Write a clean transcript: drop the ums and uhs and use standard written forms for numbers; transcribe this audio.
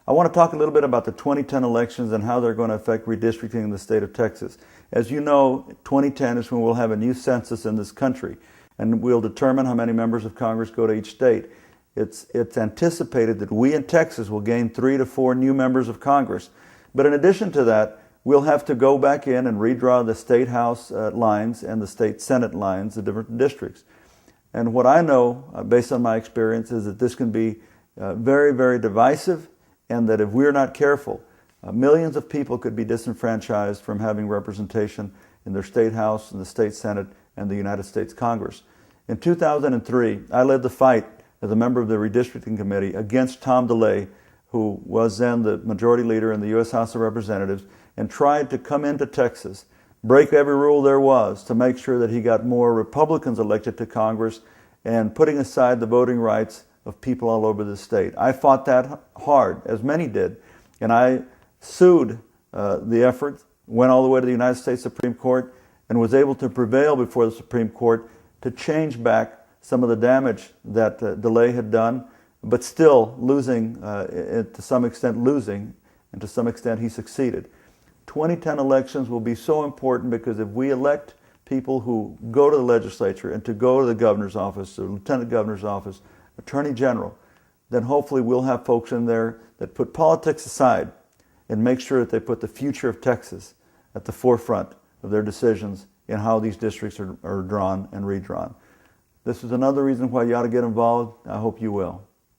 I want to talk a little bit about the 2010 elections and how they're going to affect redistricting in the state of Texas. As you know, 2010 is when we'll have a new census in this country, and we'll determine how many members of Congress go to each state. It's anticipated that we in Texas will gain 3 to 4 new members of Congress. But in addition to that, we'll have to go back in and redraw the state house lines and the state senate lines, the different districts. And what I know, based on my experience, is that this can be very, very divisive, and that if we're not careful, millions of people could be disenfranchised from having representation in their state house, in the state senate, and the United States Congress. In 2003, I led the fight as a member of the Redistricting Committee against Tom DeLay, who was then the majority leader in the U.S. House of Representatives, and tried to come into Texas, break every rule there was to make sure that he got more Republicans elected to Congress, and putting aside the voting rights of people all over the state. I fought that hard, as many did, and I sued the effort, went all the way to the United States Supreme Court, and was able to prevail before the Supreme Court to change back some of the damage that DeLay had done, but still losing, to some extent losing, and to some extent he succeeded. 2010 elections will be so important because if we elect people who go to the legislature and to go to the governor's office, the lieutenant governor's office, attorney general, then hopefully we'll have folks in there that put politics aside and make sure that they put the future of Texas at the forefront of their decisions in how these districts are drawn and redrawn. This is another reason why you ought to get involved. I hope you will.